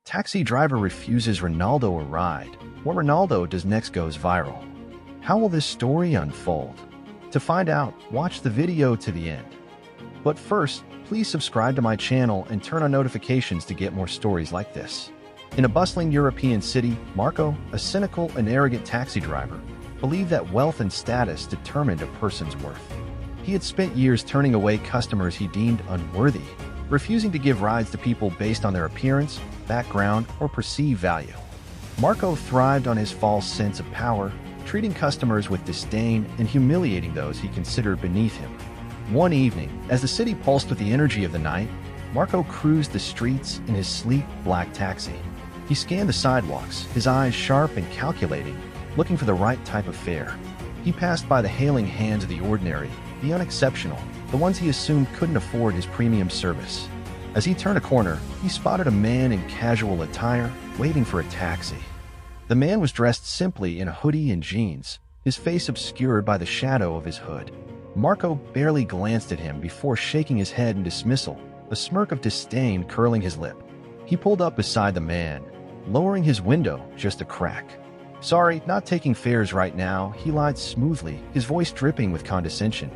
Taxi driver refuses Ronaldo a ride. What Ronaldo does next goes viral. How will this story unfold? To find out, watch the video to the end. But first, please subscribe to my channel and turn on notifications to get more stories like this. In a bustling European city, Marco, a cynical and arrogant taxi driver, believed that wealth and status determined a person's worth. He had spent years turning away customers he deemed unworthy, refusing to give rides to people based on their appearance, background, or perceived value. Marco thrived on his false sense of power, treating customers with disdain and humiliating those he considered beneath him. One evening, as the city pulsed with the energy of the night, Marco cruised the streets in his sleek, black taxi. He scanned the sidewalks, his eyes sharp and calculating, looking for the right type of fare. He passed by the hailing hands of the ordinary, the unexceptional, the ones he assumed couldn't afford his premium service. As he turned a corner, he spotted a man in casual attire, waiting for a taxi. The man was dressed simply in a hoodie and jeans, his face obscured by the shadow of his hood. Marco barely glanced at him before shaking his head in dismissal, a smirk of disdain curling his lip. He pulled up beside the man, lowering his window just a crack. "Sorry, not taking fares right now," he lied smoothly, his voice dripping with condescension.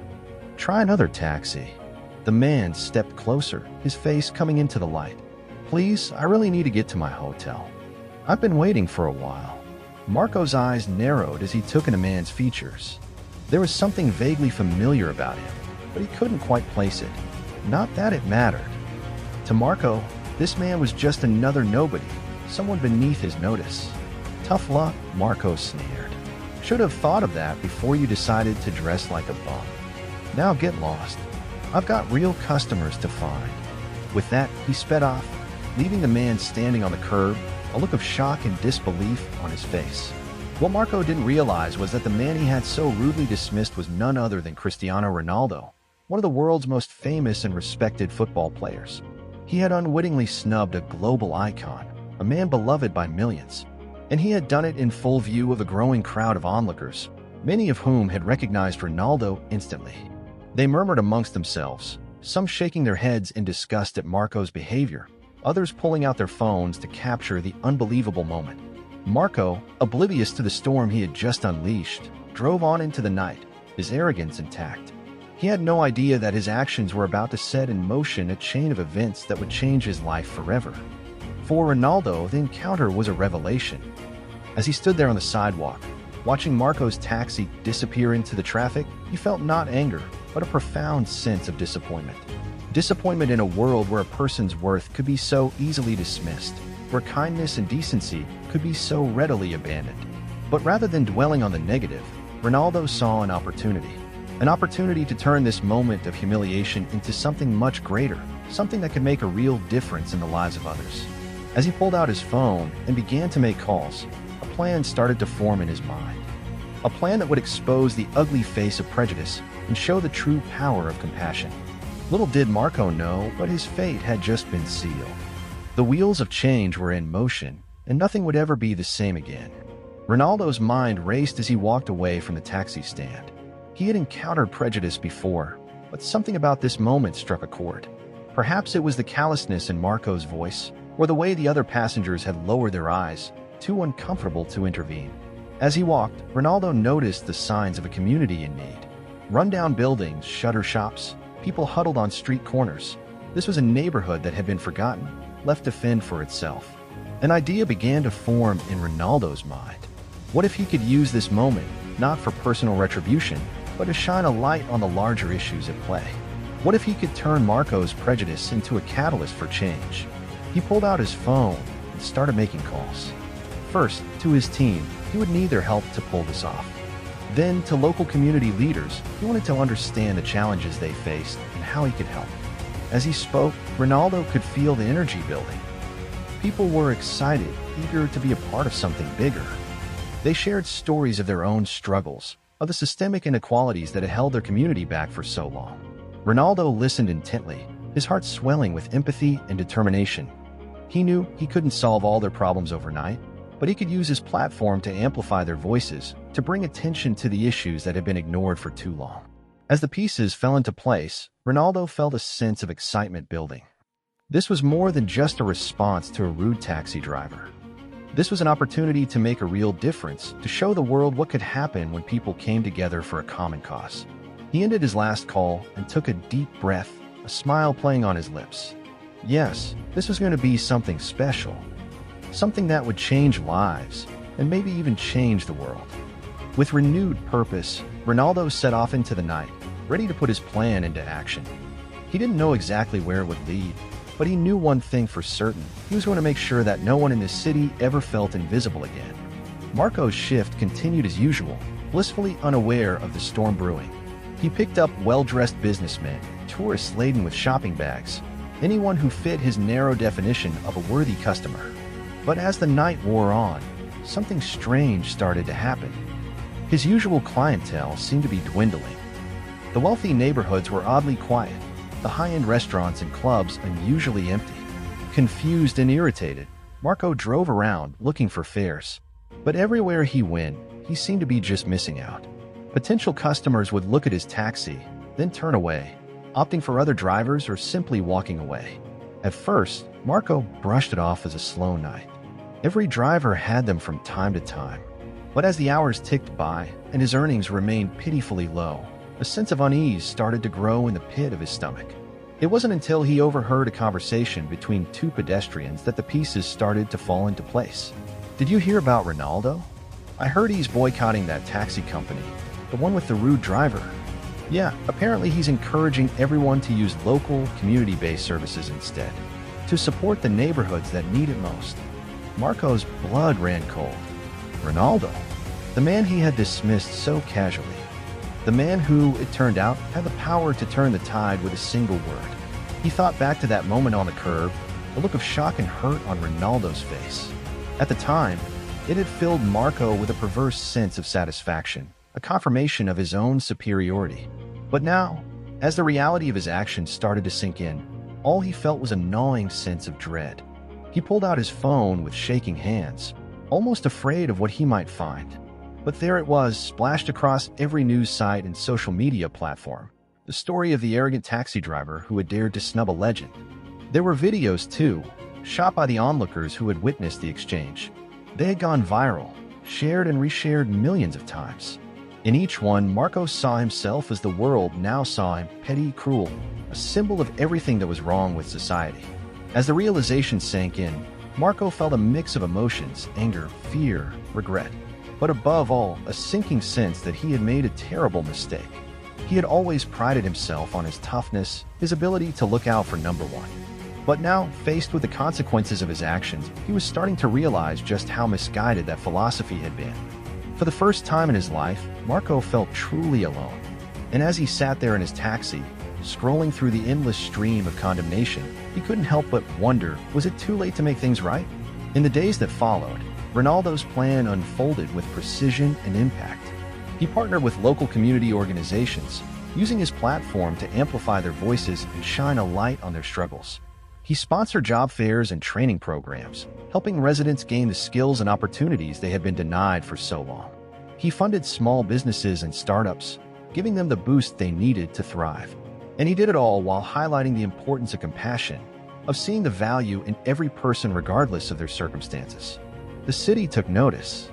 "Try another taxi." The man stepped closer, his face coming into the light. "Please, I really need to get to my hotel. I've been waiting for a while." Marco's eyes narrowed as he took in the man's features. There was something vaguely familiar about him, but he couldn't quite place it. Not that it mattered. To Marco, this man was just another nobody, someone beneath his notice. "Tough luck," Marco sneered. "Should have thought of that before you decided to dress like a bum. Now get lost. I've got real customers to find." With that, he sped off, leaving the man standing on the curb, a look of shock and disbelief on his face. What Marco didn't realize was that the man he had so rudely dismissed was none other than Cristiano Ronaldo, one of the world's most famous and respected football players. He had unwittingly snubbed a global icon, a man beloved by millions, and he had done it in full view of a growing crowd of onlookers, many of whom had recognized Ronaldo instantly. They murmured amongst themselves, some shaking their heads in disgust at Marco's behavior, others pulling out their phones to capture the unbelievable moment. Marco, oblivious to the storm he had just unleashed, drove on into the night, his arrogance intact. He had no idea that his actions were about to set in motion a chain of events that would change his life forever. For Ronaldo, the encounter was a revelation. As he stood there on the sidewalk, watching Marco's taxi disappear into the traffic, he felt not anger, but a profound sense of disappointment. Disappointment in a world where a person's worth could be so easily dismissed, where kindness and decency could be so readily abandoned. But rather than dwelling on the negative, Ronaldo saw an opportunity to turn this moment of humiliation into something much greater, something that could make a real difference in the lives of others. As he pulled out his phone and began to make calls, a plan started to form in his mind. A plan that would expose the ugly face of prejudice and show the true power of compassion. Little did Marco know, but his fate had just been sealed. The wheels of change were in motion, and nothing would ever be the same again. Ronaldo's mind raced as he walked away from the taxi stand. He had encountered prejudice before, but something about this moment struck a chord. Perhaps it was the callousness in Marco's voice, or the way the other passengers had lowered their eyes, too uncomfortable to intervene. As he walked, Ronaldo noticed the signs of a community in need. Rundown buildings, shutter shops, people huddled on street corners. This was a neighborhood that had been forgotten, left to fend for itself. An idea began to form in Ronaldo's mind. What if he could use this moment, not for personal retribution, but to shine a light on the larger issues at play? What if he could turn Marco's prejudice into a catalyst for change? He pulled out his phone and started making calls. First, to his team, he would need their help to pull this off. Then, to local community leaders, he wanted to understand the challenges they faced and how he could help. As he spoke, Ronaldo could feel the energy building. People were excited, eager to be a part of something bigger. They shared stories of their own struggles, of the systemic inequalities that had held their community back for so long. Ronaldo listened intently, his heart swelling with empathy and determination. He knew he couldn't solve all their problems overnight, but he could use his platform to amplify their voices, to bring attention to the issues that had been ignored for too long. As the pieces fell into place, Ronaldo felt a sense of excitement building. This was more than just a response to a rude taxi driver. This was an opportunity to make a real difference, to show the world what could happen when people came together for a common cause. He ended his last call and took a deep breath, a smile playing on his lips. Yes, this was going to be something special. Something that would change lives, and maybe even change the world. With renewed purpose, Ronaldo set off into the night, ready to put his plan into action. He didn't know exactly where it would lead, but he knew one thing for certain. He was going to make sure that no one in this city ever felt invisible again. Marco's shift continued as usual, blissfully unaware of the storm brewing. He picked up well-dressed businessmen, tourists laden with shopping bags, anyone who fit his narrow definition of a worthy customer. But as the night wore on, something strange started to happen. His usual clientele seemed to be dwindling. The wealthy neighborhoods were oddly quiet, the high-end restaurants and clubs unusually empty. Confused and irritated, Marco drove around looking for fares. But everywhere he went, he seemed to be just missing out. Potential customers would look at his taxi, then turn away, opting for other drivers or simply walking away. At first, Marco brushed it off as a slow night. Every driver had them from time to time. But as the hours ticked by and his earnings remained pitifully low, a sense of unease started to grow in the pit of his stomach. It wasn't until he overheard a conversation between two pedestrians that the pieces started to fall into place. "Did you hear about Ronaldo? I heard he's boycotting that taxi company, the one with the rude driver." "Yeah, apparently he's encouraging everyone to use local, community-based services instead, to support the neighborhoods that need it most." Marco's blood ran cold. Ronaldo, the man he had dismissed so casually. The man who, it turned out, had the power to turn the tide with a single word. He thought back to that moment on the curb, the look of shock and hurt on Ronaldo's face. At the time, it had filled Marco with a perverse sense of satisfaction, a confirmation of his own superiority. But now, as the reality of his actions started to sink in, all he felt was a gnawing sense of dread. He pulled out his phone with shaking hands, almost afraid of what he might find. But there it was, splashed across every news site and social media platform. The story of the arrogant taxi driver who had dared to snub a legend. There were videos, too, shot by the onlookers who had witnessed the exchange. They had gone viral, shared and reshared millions of times. In each one, Marco saw himself as the world now saw him, petty, cruel, a symbol of everything that was wrong with society. As the realization sank in, Marco felt a mix of emotions, anger, fear, regret. But above all, a sinking sense that he had made a terrible mistake. He had always prided himself on his toughness, his ability to look out for number one. But now, faced with the consequences of his actions, he was starting to realize just how misguided that philosophy had been. For the first time in his life, Marco felt truly alone. And as he sat there in his taxi, scrolling through the endless stream of condemnation, he couldn't help but wonder, was it too late to make things right? In the days that followed, Ronaldo's plan unfolded with precision and impact. He partnered with local community organizations, using his platform to amplify their voices and shine a light on their struggles. He sponsored job fairs and training programs, helping residents gain the skills and opportunities they had been denied for so long. He funded small businesses and startups, giving them the boost they needed to thrive. And he did it all while highlighting the importance of compassion, of seeing the value in every person regardless of their circumstances. The city took notice.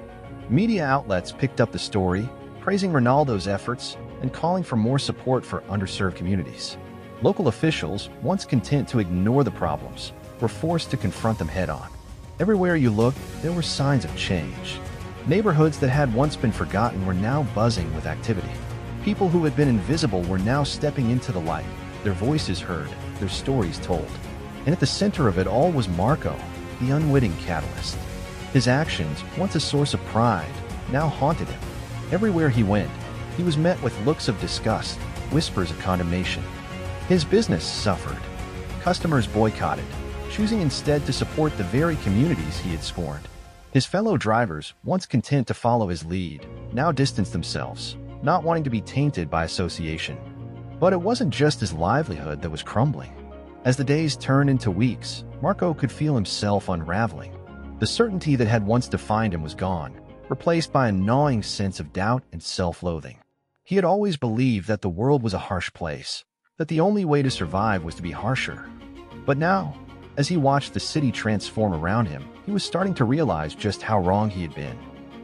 Media outlets picked up the story, praising Ronaldo's efforts and calling for more support for underserved communities. Local officials, once content to ignore the problems, were forced to confront them head-on. Everywhere you looked, there were signs of change. Neighborhoods that had once been forgotten were now buzzing with activity. People who had been invisible were now stepping into the light, their voices heard, their stories told. And at the center of it all was Marco, the unwitting catalyst. His actions, once a source of pride, now haunted him. Everywhere he went, he was met with looks of disgust, whispers of condemnation. His business suffered. Customers boycotted, choosing instead to support the very communities he had scorned. His fellow drivers, once content to follow his lead, now distanced themselves, not wanting to be tainted by association. But it wasn't just his livelihood that was crumbling. As the days turned into weeks, Marco could feel himself unraveling. The certainty that had once defined him was gone, replaced by a gnawing sense of doubt and self-loathing. He had always believed that the world was a harsh place, that the only way to survive was to be harsher. But now, As he watched the city transform around him, he was starting to realize just how wrong he had been.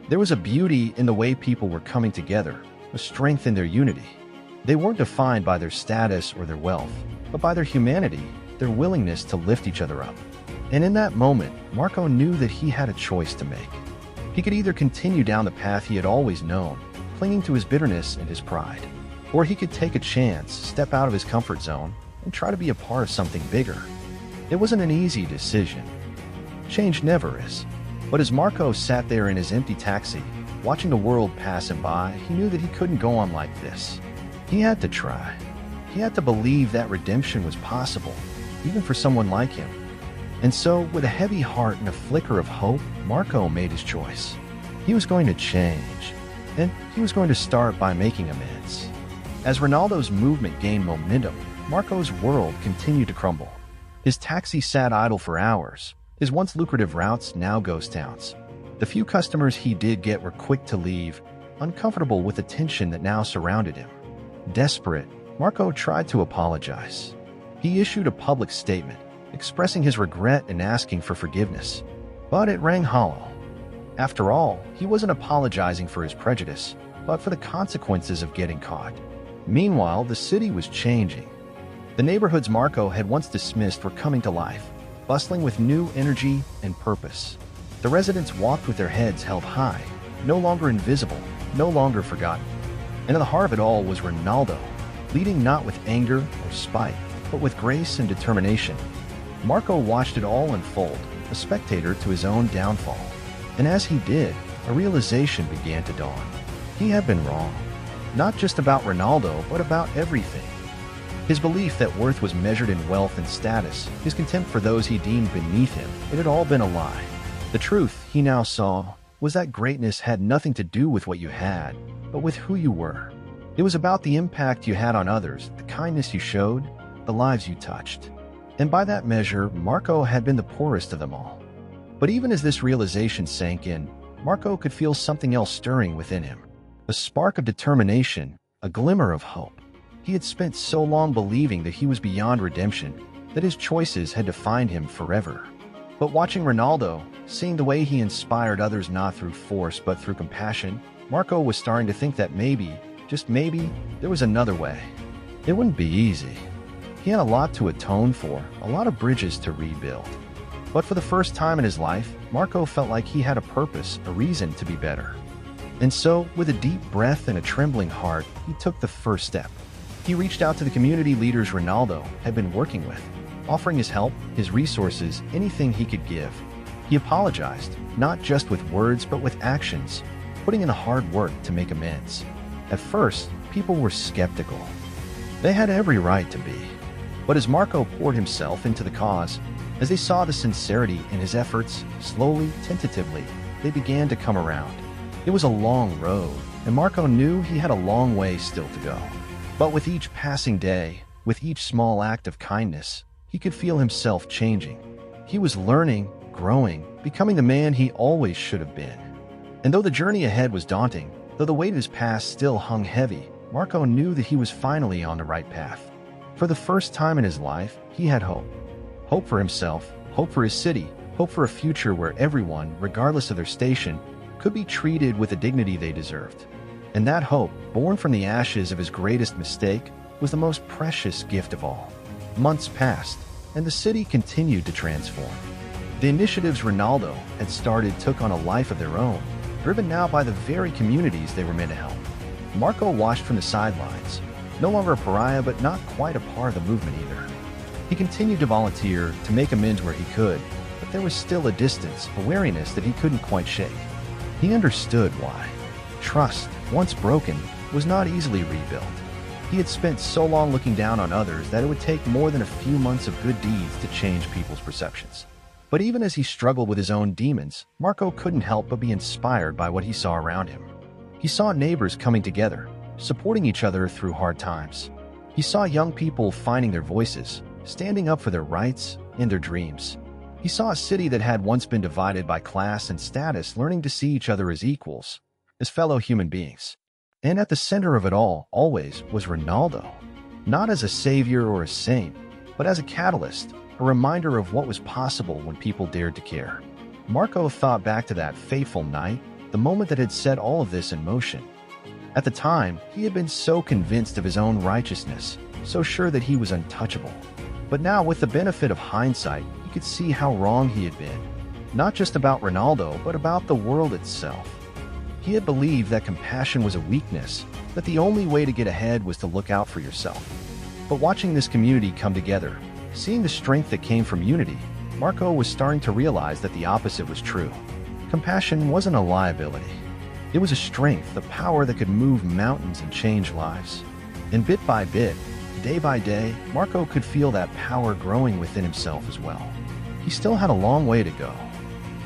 There was a beauty in the way people were coming together, a strength in their unity. They weren't defined by their status or their wealth, but by their humanity, their willingness to lift each other up. And in that moment, Marco knew that he had a choice to make. He could either continue down the path he had always known, clinging to his bitterness and his pride, or he could take a chance, step out of his comfort zone, and try to be a part of something bigger. It wasn't an easy decision. Change never is. But as Marco sat there in his empty taxi, watching the world pass him by, he knew that he couldn't go on like this. He had to try. He had to believe that redemption was possible, even for someone like him. And so, with a heavy heart and a flicker of hope, Marco made his choice. He was going to change, and he was going to start by making amends. As Ronaldo's movement gained momentum, Marco's world continued to crumble. His taxi sat idle for hours, his once lucrative routes now ghost towns. The few customers he did get were quick to leave, uncomfortable with the tension that now surrounded him. Desperate, Marco tried to apologize. He issued a public statement, expressing his regret and asking for forgiveness. But it rang hollow. After all, he wasn't apologizing for his prejudice, but for the consequences of getting caught. Meanwhile, the city was changing. The neighborhoods Marco had once dismissed were coming to life, bustling with new energy and purpose. The residents walked with their heads held high, no longer invisible, no longer forgotten. And in the heart of it all was Ronaldo, leading not with anger or spite, but with grace and determination. Marco watched it all unfold, a spectator to his own downfall. And as he did, a realization began to dawn. He had been wrong, not just about Ronaldo, but about everything. His belief that worth was measured in wealth and status, his contempt for those he deemed beneath him, it had all been a lie. The truth, he now saw, was that greatness had nothing to do with what you had, but with who you were. It was about the impact you had on others, the kindness you showed, the lives you touched. And by that measure, Marco had been the poorest of them all. But even as this realization sank in, Marco could feel something else stirring within him. A spark of determination, a glimmer of hope. He had spent so long believing that he was beyond redemption, that his choices had defined him forever. But watching Ronaldo, seeing the way he inspired others not through force but through compassion, Marco was starting to think that maybe, just maybe, there was another way. It wouldn't be easy. He had a lot to atone for, a lot of bridges to rebuild. But for the first time in his life, Marco felt like he had a purpose, a reason to be better. And so, with a deep breath and a trembling heart, he took the first step. He reached out to the community leaders Ronaldo had been working with, offering his help, his resources, anything he could give. He apologized, not just with words but with actions, putting in the hard work to make amends. At first, people were skeptical. They had every right to be. But as Marco poured himself into the cause, as they saw the sincerity in his efforts, slowly, tentatively, they began to come around. It was a long road, and Marco knew he had a long way still to go. But with each passing day, with each small act of kindness, he could feel himself changing. He was learning, growing, becoming the man he always should have been. And though the journey ahead was daunting, though the weight of his past still hung heavy, Marco knew that he was finally on the right path. For the first time in his life, he had hope. Hope for himself, hope for his city, hope for a future where everyone, regardless of their station, could be treated with the dignity they deserved. And that hope, born from the ashes of his greatest mistake, was the most precious gift of all. Months passed, and the city continued to transform. The initiatives Ronaldo had started took on a life of their own, driven now by the very communities they were meant to help. Marco watched from the sidelines, no longer a pariah but not quite a part of the movement either. He continued to volunteer, to make amends where he could, but there was still a distance, a wariness that he couldn't quite shake. He understood why. Trust, once broken, was not easily rebuilt. He had spent so long looking down on others that it would take more than a few months of good deeds to change people's perceptions. But even as he struggled with his own demons, Marco couldn't help but be inspired by what he saw around him. He saw neighbors coming together, supporting each other through hard times. He saw young people finding their voices, standing up for their rights and their dreams. He saw a city that had once been divided by class and status learning to see each other as equals, as fellow human beings. And at the center of it all, always, was Ronaldo. Not as a savior or a saint, but as a catalyst, a reminder of what was possible when people dared to care. Marco thought back to that fateful night, the moment that had set all of this in motion. At the time, he had been so convinced of his own righteousness, so sure that he was untouchable. But now, with the benefit of hindsight, he could see how wrong he had been. Not just about Ronaldo, but about the world itself. He had believed that compassion was a weakness, that the only way to get ahead was to look out for yourself. But watching this community come together, seeing the strength that came from unity, Marco was starting to realize that the opposite was true. Compassion wasn't a liability. It was a strength, a power that could move mountains and change lives. And bit by bit, day by day, Marco could feel that power growing within himself as well. He still had a long way to go.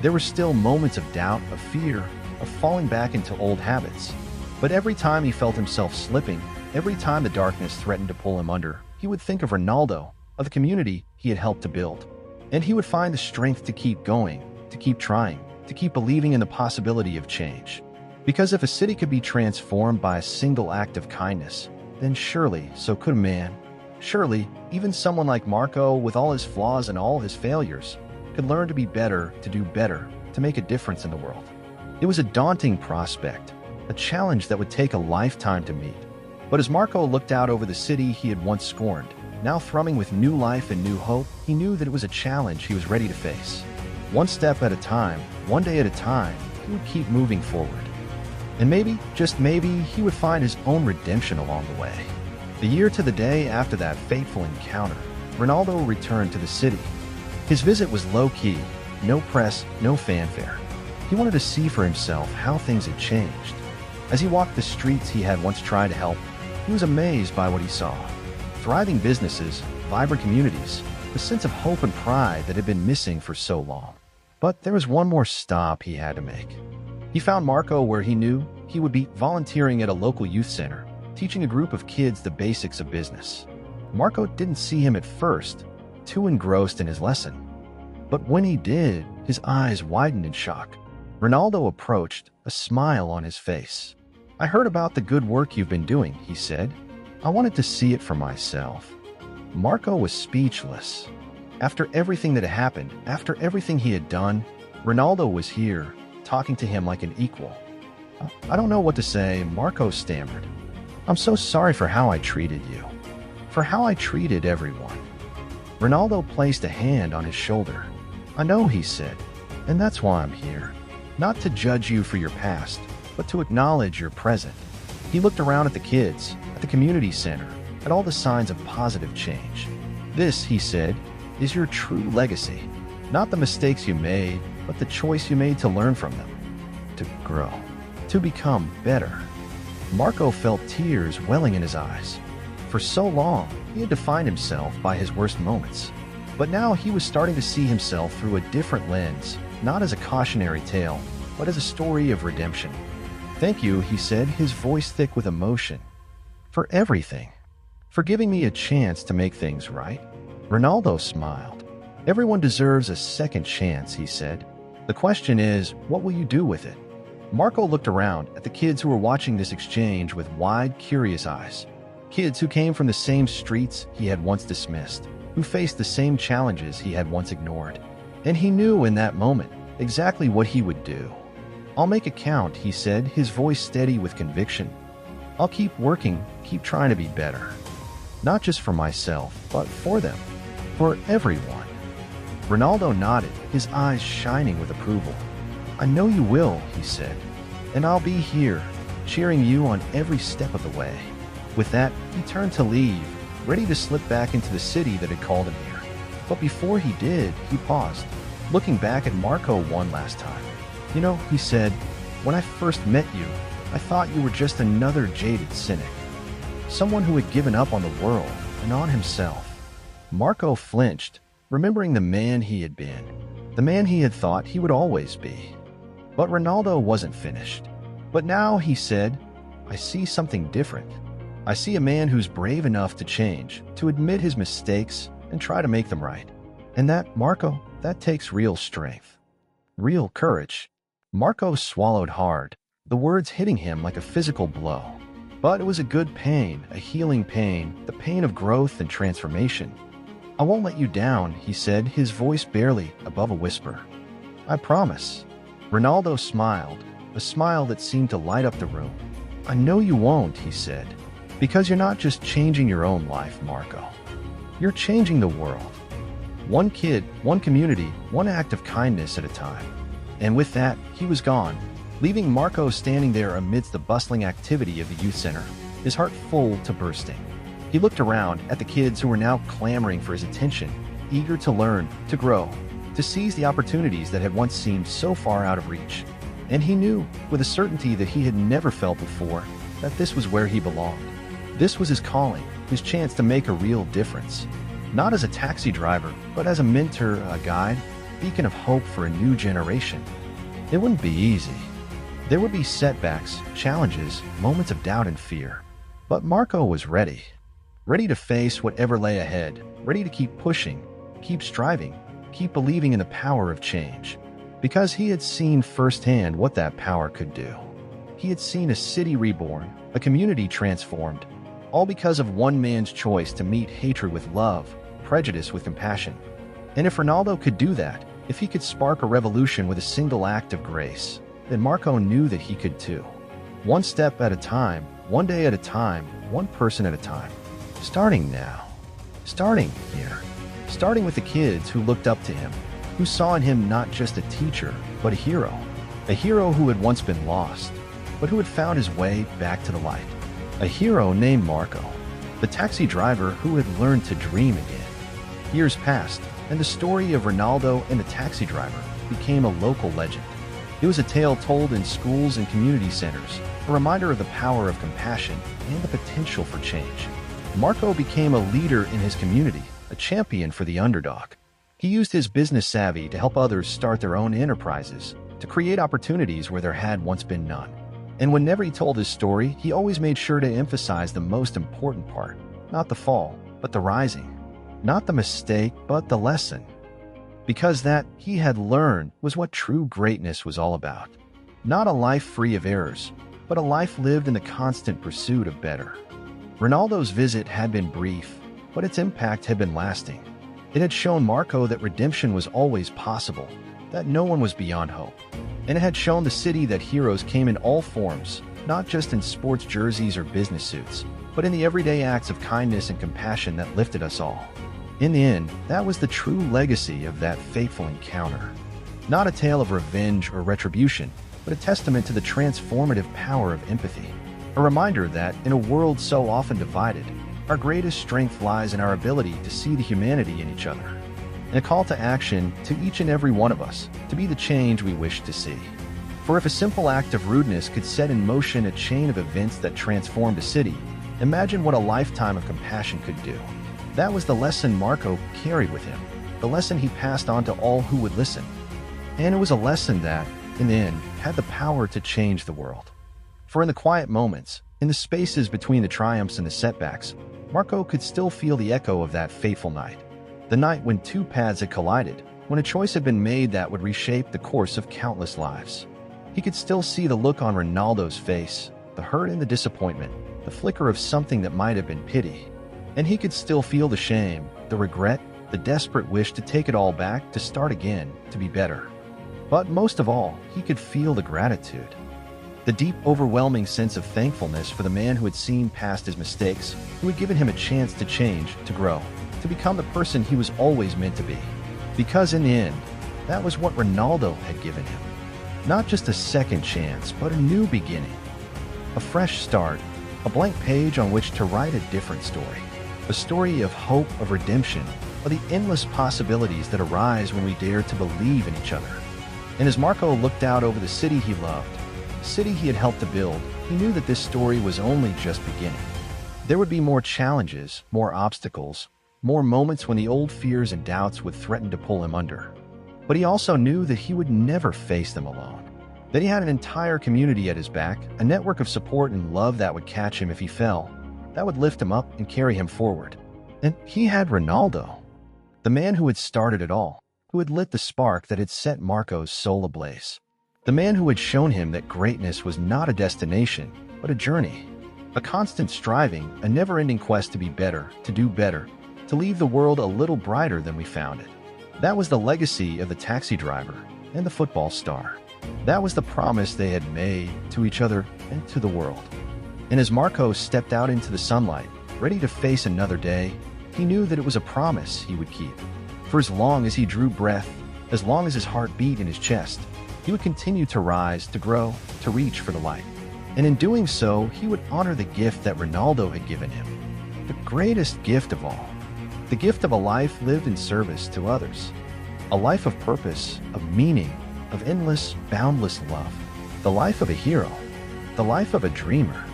There were still moments of doubt, of fear, of falling back into old habits. But every time he felt himself slipping, every time the darkness threatened to pull him under, he would think of Ronaldo, of the community he had helped to build. And he would find the strength to keep going, to keep trying, to keep believing in the possibility of change. Because if a city could be transformed by a single act of kindness, then surely so could a man. Surely, even someone like Marco, with all his flaws and all his failures, could learn to be better, to do better, to make a difference in the world. It was a daunting prospect, a challenge that would take a lifetime to meet. But as Marco looked out over the city he had once scorned, now thrumming with new life and new hope, he knew that it was a challenge he was ready to face. One step at a time, one day at a time, he would keep moving forward. And maybe, just maybe, he would find his own redemption along the way. The year to the day after that fateful encounter, Ronaldo returned to the city. His visit was low-key, no press, no fanfare. He wanted to see for himself how things had changed. As he walked the streets he had once tried to help, he was amazed by what he saw. Thriving businesses, vibrant communities, the sense of hope and pride that had been missing for so long. But there was one more stop he had to make. He found Marco where he knew he would be volunteering at a local youth center, teaching a group of kids the basics of business. Marco didn't see him at first, too engrossed in his lesson. But when he did, his eyes widened in shock. Ronaldo approached, a smile on his face. "I heard about the good work you've been doing," he said. "I wanted to see it for myself." Marco was speechless. After everything that had happened, after everything he had done, Ronaldo was here, talking to him like an equal. "I don't know what to say," Marco stammered. "I'm so sorry for how I treated you, for how I treated everyone." Ronaldo placed a hand on his shoulder. "I know," he said, "and that's why I'm here. Not to judge you for your past, but to acknowledge your present." He looked around at the kids, at the community center, at all the signs of positive change. "This," he said, "is your true legacy. Not the mistakes you made, but the choice you made to learn from them, to grow, to become better." Marco felt tears welling in his eyes. For so long, he had defined himself by his worst moments. But now he was starting to see himself through a different lens, not as a cautionary tale, but as a story of redemption. "Thank you," he said, his voice thick with emotion, "for everything. For giving me a chance to make things right." Ronaldo smiled. "Everyone deserves a second chance," he said. "The question is, what will you do with it?" Marco looked around at the kids who were watching this exchange with wide, curious eyes. Kids who came from the same streets he had once dismissed, who faced the same challenges he had once ignored. And he knew in that moment exactly what he would do. "I'll make it count," he said, his voice steady with conviction. "I'll keep working, keep trying to be better. Not just for myself, but for them, for everyone." Ronaldo nodded, his eyes shining with approval. "I know you will," he said, "and I'll be here, cheering you on every step of the way." With that, he turned to leave, ready to slip back into the city that had called him here. But before he did, he paused, looking back at Marco one last time. "You know," he said, "when I first met you, I thought you were just another jaded cynic. Someone who had given up on the world and on himself." Marco flinched, remembering the man he had been, the man he had thought he would always be. But Ronaldo wasn't finished. "But now," he said, "I see something different. I see a man who's brave enough to change, to admit his mistakes and try to make them right. And that, Marco, that takes real strength. Real courage." Marco swallowed hard, the words hitting him like a physical blow. But it was a good pain, a healing pain, the pain of growth and transformation. "I won't let you down," he said, his voice barely above a whisper. "I promise." Ronaldo smiled, a smile that seemed to light up the room. "I know you won't," he said, "because you're not just changing your own life, Marco. You're changing the world. One kid, one community, one act of kindness at a time." And with that, he was gone, leaving Marco standing there amidst the bustling activity of the youth center, his heart full to bursting. He looked around at the kids who were now clamoring for his attention, eager to learn, to grow, to seize the opportunities that had once seemed so far out of reach. And he knew, with a certainty that he had never felt before, that this was where he belonged. This was his calling, his chance to make a real difference. Not as a taxi driver, but as a mentor, a guide, beacon of hope for a new generation. It wouldn't be easy. There would be setbacks, challenges, moments of doubt and fear. But Marco was ready. Ready to face whatever lay ahead, ready to keep pushing, keep striving, keep believing in the power of change. Because he had seen firsthand what that power could do. He had seen a city reborn, a community transformed, all because of one man's choice to meet hatred with love, prejudice with compassion. And if Ronaldo could do that, if he could spark a revolution with a single act of grace, then Marco knew that he could too. One step at a time, one day at a time, one person at a time. Starting now. Starting here. Starting with the kids who looked up to him, who saw in him not just a teacher, but a hero. A hero who had once been lost, but who had found his way back to the light. A hero named Marco, the taxi driver who had learned to dream again. Years passed, and the story of Ronaldo and the taxi driver became a local legend. It was a tale told in schools and community centers, a reminder of the power of compassion and the potential for change. Marco became a leader in his community, a champion for the underdog. He used his business savvy to help others start their own enterprises, to create opportunities where there had once been none. And whenever he told his story, he always made sure to emphasize the most important part, not the fall, but the rising. Not the mistake, but the lesson. Because that, he had learned, was what true greatness was all about. Not a life free of errors, but a life lived in the constant pursuit of better. Ronaldo's visit had been brief, but its impact had been lasting. It had shown Marco that redemption was always possible, that no one was beyond hope. And it had shown the city that heroes came in all forms, not just in sports jerseys or business suits, but in the everyday acts of kindness and compassion that lifted us all. In the end, that was the true legacy of that fateful encounter. Not a tale of revenge or retribution, but a testament to the transformative power of empathy. A reminder that, in a world so often divided, our greatest strength lies in our ability to see the humanity in each other. And a call to action to each and every one of us to be the change we wish to see. For if a simple act of rudeness could set in motion a chain of events that transformed a city, imagine what a lifetime of compassion could do. That was the lesson Marco carried with him, the lesson he passed on to all who would listen. And it was a lesson that, in the end, had the power to change the world. For in the quiet moments, in the spaces between the triumphs and the setbacks, Marco could still feel the echo of that fateful night. The night when two paths had collided, when a choice had been made that would reshape the course of countless lives. He could still see the look on Ronaldo's face, the hurt and the disappointment, the flicker of something that might have been pity. And he could still feel the shame, the regret, the desperate wish to take it all back, to start again, to be better. But most of all, he could feel the gratitude. The deep, overwhelming sense of thankfulness for the man who had seen past his mistakes, who had given him a chance to change, to grow, to become the person he was always meant to be. Because in the end, that was what Ronaldo had given him. Not just a second chance, but a new beginning. A fresh start, a blank page on which to write a different story. A story of hope, of redemption, of the endless possibilities that arise when we dare to believe in each other. And as Marco looked out over the city he loved, the city he had helped to build, he knew that this story was only just beginning. There would be more challenges, more obstacles, more moments when the old fears and doubts would threaten to pull him under. But he also knew that he would never face them alone. That he had an entire community at his back, a network of support and love that would catch him if he fell, that would lift him up and carry him forward. And he had Ronaldo, the man who had started it all, who had lit the spark that had set Marco's soul ablaze. The man who had shown him that greatness was not a destination, but a journey. A constant striving, a never-ending quest to be better, to do better, to leave the world a little brighter than we found it. That was the legacy of the taxi driver and the football star. That was the promise they had made to each other and to the world. And as Marco stepped out into the sunlight, ready to face another day, he knew that it was a promise he would keep. For as long as he drew breath, as long as his heart beat in his chest, he would continue to rise, to grow, to reach for the light. And in doing so, he would honor the gift that Ronaldo had given him. The greatest gift of all. The gift of a life lived in service to others. A life of purpose, of meaning, of endless, boundless love. The life of a hero. The life of a dreamer.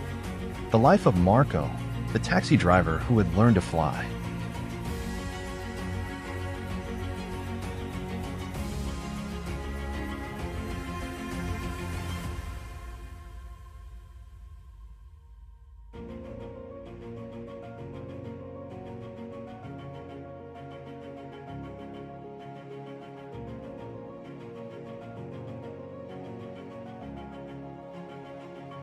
The life of Marco, the taxi driver who had learned to fly.